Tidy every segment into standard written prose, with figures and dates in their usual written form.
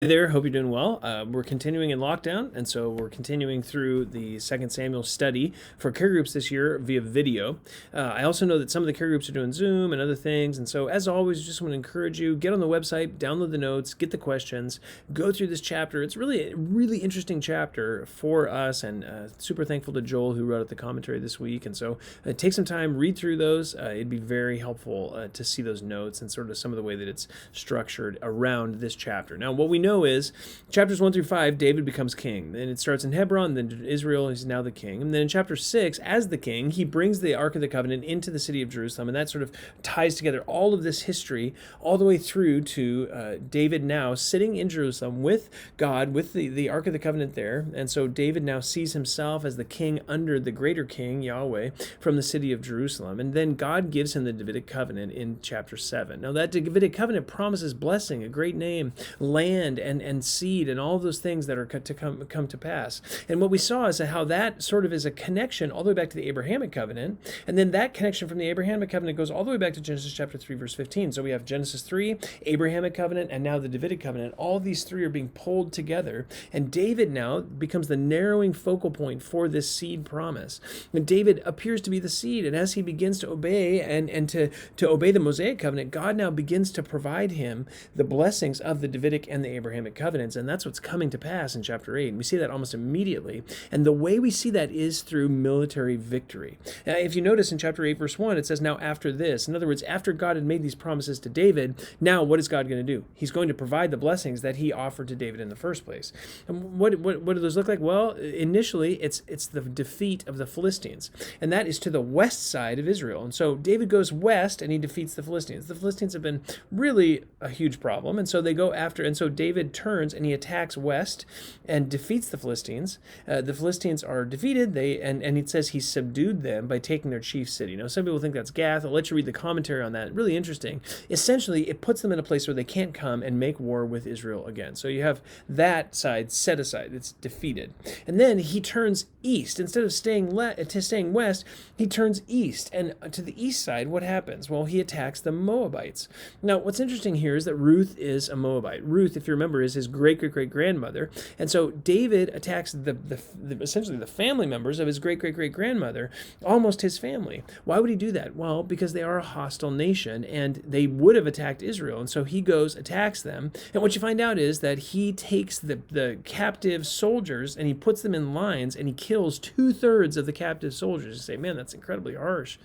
Hey there, hope you're doing well. We're continuing in lockdown, and so we're continuing through the 2 Samuel study for care groups this year via video. I also know that some of the care groups are doing Zoom and other things, and so as always, just want to encourage you, get on the website, download the notes, get the questions, go through this chapter. It's really a really interesting chapter for us, and super thankful to Joel who wrote out the commentary this week, and so take some time, read through those. It'd be very helpful to see those notes and sort of some of the way that it's structured around this chapter. Now, what we know is chapters 1 through 5, David becomes king. And it starts in Hebron, then Israel, he's now the king. And then in chapter 6, as the king, he brings the Ark of the Covenant into the city of Jerusalem. And that sort of ties together all of this history all the way through to David now sitting in Jerusalem with God, with the Ark of the Covenant there. And so David now sees himself as the king under the greater king, Yahweh, from the city of Jerusalem. And then God gives him the Davidic Covenant in chapter 7. Now that Davidic Covenant promises blessing, a great name, land, and seed, and all of those things that are to come to pass. And what we saw is how that sort of is a connection all the way back to the Abrahamic Covenant, and then that connection from the Abrahamic Covenant goes all the way back to Genesis chapter 3, verse 15. So we have Genesis 3, Abrahamic Covenant, and now the Davidic Covenant. All these three are being pulled together, and David now becomes the narrowing focal point for this seed promise. And David appears to be the seed, and as he begins to obey and to obey the Mosaic Covenant, God now begins to provide him the blessings of the Davidic and the Abrahamic covenants, and that's what's coming to pass in chapter 8. And we see that almost immediately. And the way we see that is through military victory. Now, if you notice in chapter 8, verse 1, it says, now after this. In other words, after God had made these promises to David, now what is God going to do? He's going to provide the blessings that he offered to David in the first place. And what do those look like? Well, initially, it's the defeat of the Philistines. And that is to the west side of Israel. And so David goes west and he defeats the Philistines. The Philistines have been really a huge problem. And so they go after, and so David turns and he attacks west and defeats the Philistines. The Philistines are defeated. And it says he subdued them by taking their chief city. Now, some people think that's Gath. I'll let you read the commentary on that. Really interesting. Essentially, it puts them in a place where they can't come and make war with Israel again. So you have that side set aside. It's defeated. And then he turns east. Instead of staying west, he turns east. And to the east side, what happens? Well, he attacks the Moabites. Now, what's interesting here is that Ruth is a Moabite. Ruth, if you remember, is his great-great-great-grandmother. And so David attacks essentially the family members of his great-great-great-grandmother, almost his family. Why would he do that? Well, because they are a hostile nation, and they would have attacked Israel. And so he goes, attacks them. And what you find out is that he takes the captive soldiers, and he puts them in lines, and he kills 2/3 of the captive soldiers. You say, man, that's incredibly harsh.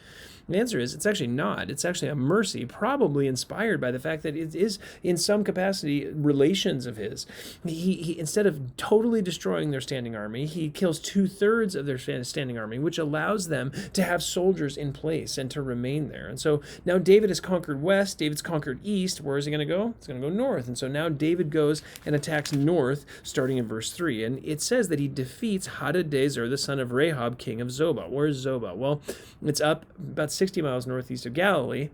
The answer is it's actually not. It's actually a mercy, probably inspired by the fact that it is in some capacity relations of his. He instead of totally destroying their standing army, he kills 2/3 of their standing army, which allows them to have soldiers in place and to remain there. And so now David has conquered west, David's conquered east. Where is he going to go? It's going to go north. And so now David goes and attacks north, starting in verse 3. And it says that he defeats Hadadezer, the son of Rahab, king of Zobah. Where is Zobah? Well, it's up about 60 miles northeast of Galilee.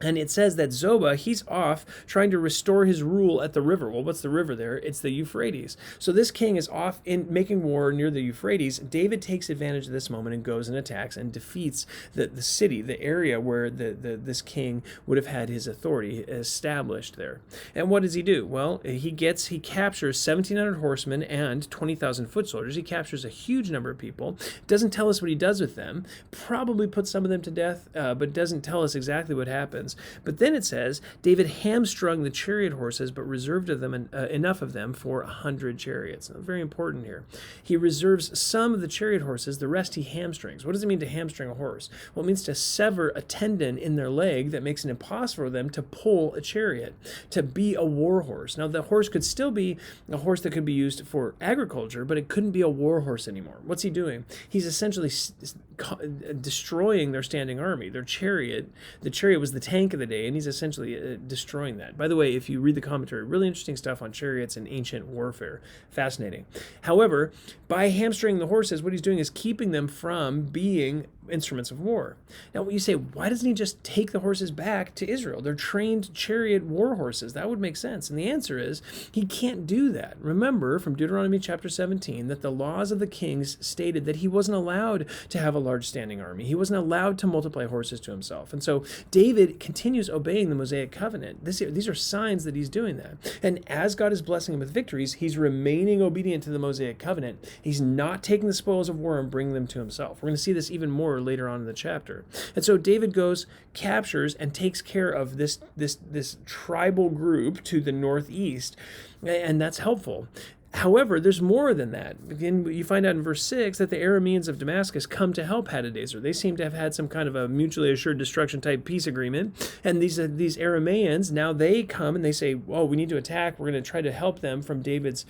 And it says that Zobah, he's off trying to restore his rule at the river. Well, what's the river there? It's the Euphrates. So this king is off in making war near the Euphrates. David takes advantage of this moment and goes and attacks and defeats the city, the area where this king would have had his authority established there. And what does he do? Well, he captures 1,700 horsemen and 20,000 foot soldiers. He captures a huge number of people. Doesn't tell us what he does with them. Probably puts some of them to death, but doesn't tell us exactly what happens. But then it says, David hamstrung the chariot horses, but reserved of them enough of them for 100 chariots. Now, very important here. He reserves some of the chariot horses, the rest he hamstrings. What does it mean to hamstring a horse? Well, it means to sever a tendon in their leg that makes it impossible for them to pull a chariot, to be a war horse. Now, the horse could still be a horse that could be used for agriculture, but it couldn't be a war horse anymore. What's he doing? He's essentially destroying their standing army, their chariot. The chariot was the tank of the day, and he's essentially destroying that. By the way, if you read the commentary, really interesting stuff on chariots and ancient warfare. Fascinating. However, by hamstringing the horses, what he's doing is keeping them from being instruments of war. Now, you say, why doesn't he just take the horses back to Israel? They're trained chariot war horses. That would make sense. And the answer is he can't do that. Remember from Deuteronomy chapter 17 that the laws of the kings stated that he wasn't allowed to have a large standing army. He wasn't allowed to multiply horses to himself. And so David continues obeying the Mosaic Covenant. These are signs that he's doing that. And as God is blessing him with victories, he's remaining obedient to the Mosaic Covenant. He's not taking the spoils of war and bringing them to himself. We're going to see this even more later on in the chapter. And so David goes, captures, and takes care of this tribal group to the northeast, and that's helpful. However, there's more than that. Again, you find out in verse 6 that the Arameans of Damascus come to help Hadadezer. They seem to have had some kind of a mutually assured destruction type peace agreement. And these Arameans, now they come and they say, "Oh, we need to attack. We're going to try to help them from David's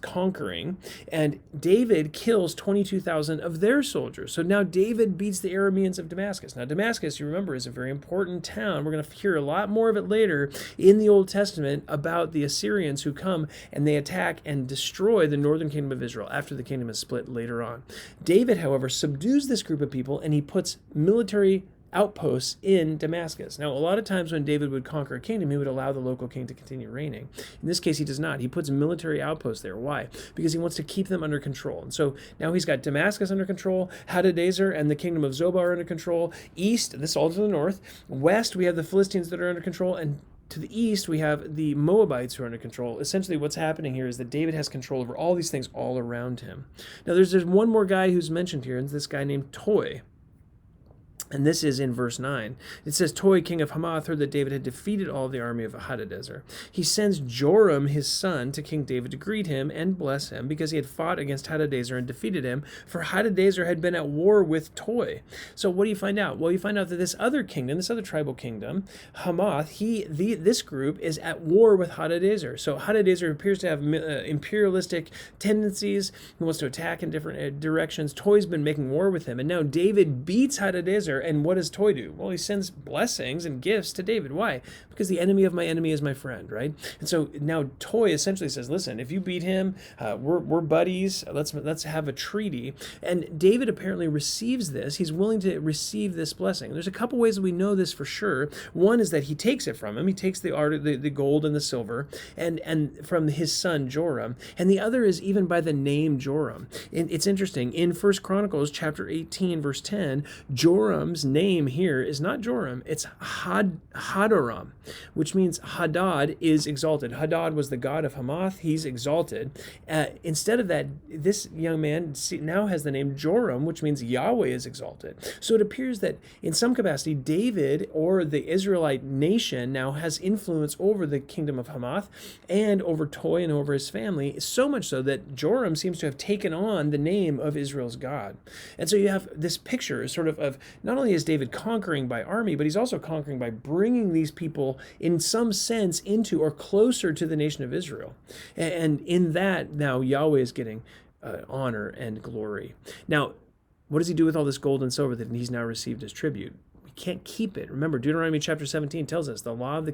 conquering." And David kills 22,000 of their soldiers. So now David beats the Arameans of Damascus. Now Damascus, you remember, is a very important town. We're going to hear a lot more of it later in the Old Testament about the Assyrians who come and they attack and destroy the northern kingdom of Israel after the kingdom is split later on. David, however, subdues this group of people and he puts military outposts in Damascus. Now, a lot of times when David would conquer a kingdom, he would allow the local king to continue reigning. In this case, he does not. He puts military outposts there. Why? Because he wants to keep them under control. And so now he's got Damascus under control, Hadadezer and the kingdom of Zobah are under control. East, this is all to the north. West, we have the Philistines that are under control, and to the east, we have the Moabites who are under control. Essentially, what's happening here is that David has control over all these things all around him. Now, there's one more guy who's mentioned here, and it's this guy named Toi. And this is in verse 9. It says, Toi, king of Hamath, heard that David had defeated all the army of Hadadezer. He sends Joram, his son, to King David to greet him and bless him, because he had fought against Hadadezer and defeated him, for Hadadezer had been at war with Toi. So what do you find out? Well, you find out that this other kingdom, this other tribal kingdom, Hamath, this group is at war with Hadadezer. So Hadadezer appears to have imperialistic tendencies. He wants to attack in different directions. Toi's been making war with him, and now David beats Hadadezer. And what does Toi do? Well, he sends blessings and gifts to David. Why? Because the enemy of my enemy is my friend, right? And so now Toi essentially says, listen, if you beat him, we're buddies. Let's have a treaty. And David apparently receives this. He's willing to receive this blessing. There's a couple ways that we know this for sure. One is that he takes it from him. He takes the gold and the silver, and from his son Joram. And the other is even by the name Joram. And it's interesting. In 1 Chronicles chapter 18, verse 10, Joram's name here is not Joram, it's Hadoram, which means Hadad is exalted. Hadad was the god of Hamath, he's exalted. Instead of that, this young man now has the name Joram, which means Yahweh is exalted. So it appears that in some capacity, David or the Israelite nation now has influence over the kingdom of Hamath and over Toi and over his family, so much so that Joram seems to have taken on the name of Israel's God. And so you have this picture sort of not only is David conquering by army, but he's also conquering by bringing these people in some sense into or closer to the nation of Israel. And in that, now Yahweh is getting honor and glory. Now, what does he do with all this gold and silver that he's now received as tribute? Can't keep it. Remember, Deuteronomy chapter 17 tells us the laws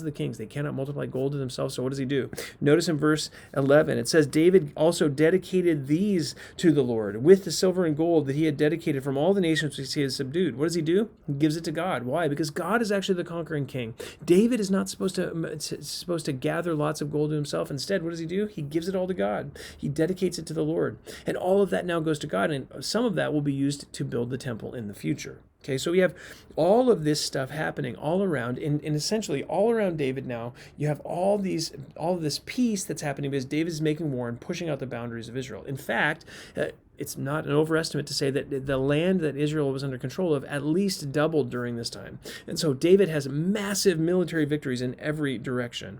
of the kings, they cannot multiply gold to themselves. So what does he do? Notice in verse 11, it says, David also dedicated these to the Lord with the silver and gold that he had dedicated from all the nations which he had subdued. What does he do? He gives it to God. Why? Because God is actually the conquering king. David is not supposed to gather lots of gold to himself. Instead, what does he do? He gives it all to God. He dedicates it to the Lord. And all of that now goes to God, and some of that will be used to build the temple in the future. Okay, so we have all of this stuff happening all around, and essentially all around David now, you have all of this peace that's happening because David is making war and pushing out the boundaries of Israel. In fact, it's not an overestimate to say that the land that Israel was under control of at least doubled during this time. And so David has massive military victories in every direction.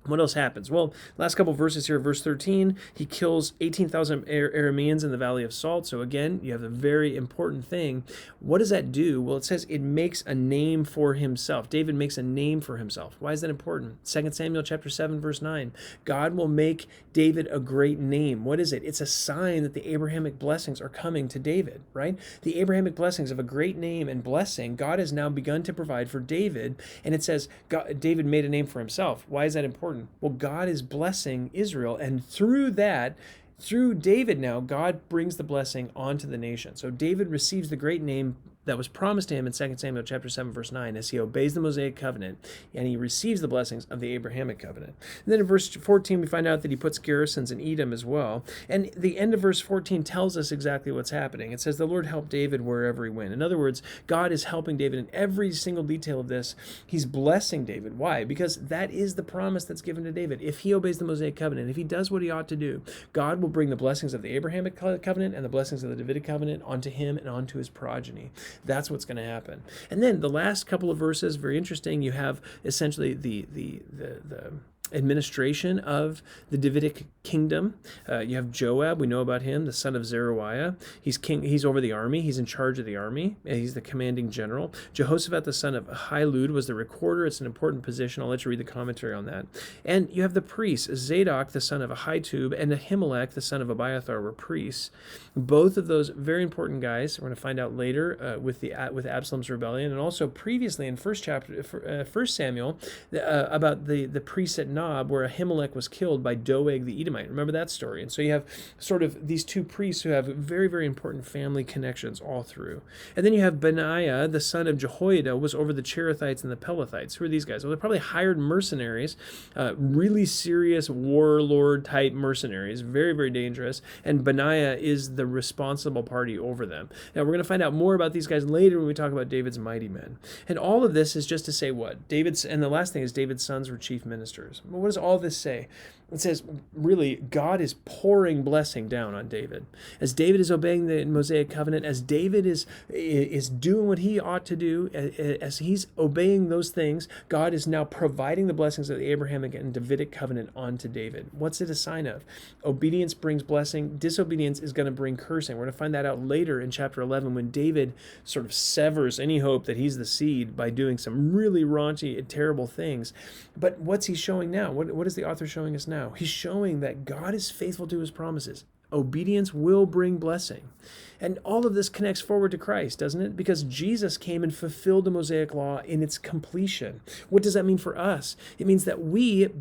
What else happens? Well, last couple verses here, verse 13, he kills 18,000 Arameans in the Valley of Salt. So again, you have a very important thing. What does that do? Well, it says it makes a name for himself. David makes a name for himself. Why is that important? 2 Samuel chapter 7, verse 9. God will make David a great name. What is it? It's a sign that the Abrahamic blessings are coming to David, right? The Abrahamic blessings of a great name and blessing, God has now begun to provide for David. And it says David made a name for himself. Why is that important? Well, God is blessing Israel, and through David now, God brings the blessing onto the nation. So David receives the great name that was promised to him in 2 Samuel chapter 7, verse 9, as he obeys the Mosaic Covenant and he receives the blessings of the Abrahamic Covenant. And then in verse 14, we find out that he puts garrisons in Edom as well. And the end of verse 14 tells us exactly what's happening. It says, the Lord helped David wherever he went. In other words, God is helping David in every single detail of this. He's blessing David. Why? Because that is the promise that's given to David. If he obeys the Mosaic Covenant, if he does what he ought to do, God will bring the blessings of the Abrahamic Covenant and the blessings of the Davidic Covenant onto him and onto his progeny. That's what's going to happen. And then the last couple of verses, very interesting. You have essentially the administration of the Davidic kingdom. You have Joab, we know about him, the son of Zeruiah. He's king. He's over the army. He's in charge of the army. He's the commanding general. Jehoshaphat, the son of Ahilud, was the recorder. It's an important position. I'll let you read the commentary on that. And you have the priests. Zadok, the son of Ahitub, and Ahimelech, the son of Abiathar, were priests. Both of those very important guys. We're going to find out later with Absalom's rebellion, and also previously in First Samuel about the priests at Nob, where Ahimelech was killed by Doeg the Edomite. Remember that story? And so you have sort of these two priests who have very, very important family connections all through. And then you have Benaiah, the son of Jehoiada, was over the Cherethites and the Pelethites. Who are these guys? Well, they're probably hired mercenaries, really serious warlord type mercenaries, very, very dangerous. And Benaiah is the responsible party over them. Now, we're going to find out more about these guys later when we talk about David's mighty men. And all of this is just to say what? And the last thing is David's sons were chief ministers. What does all this say? It says, really, God is pouring blessing down on David. As David is obeying the Mosaic Covenant, as David is doing what he ought to do, as he's obeying those things, God is now providing the blessings of the Abrahamic and Davidic Covenant onto David. What's it a sign of? Obedience brings blessing. Disobedience is going to bring cursing. We're going to find that out later in chapter 11 when David sort of severs any hope that he's the seed by doing some really raunchy and terrible things. But what's he showing now? What is the author showing us now? He's showing that God is faithful to his promises. Obedience will bring blessing. And all of this connects forward to Christ, doesn't it? Because Jesus came and fulfilled the Mosaic law in its completion. What does that mean for us? It means that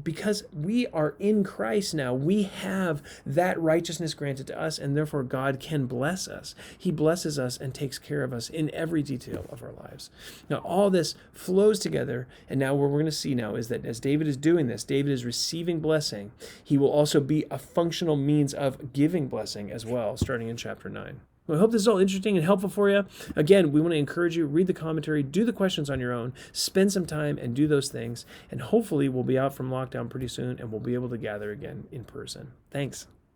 because we are in Christ now, we have that righteousness granted to us, and therefore God can bless us. He blesses us and takes care of us in every detail of our lives. Now, all this flows together, and now what we're going to see now is that as David is doing this, David is receiving blessing. He will also be a functional means of giving blessing as well, starting in chapter 9. Well, I hope this is all interesting and helpful for you. Again, we want to encourage you, read the commentary, do the questions on your own, spend some time and do those things, and hopefully we'll be out from lockdown pretty soon and we'll be able to gather again in person. Thanks.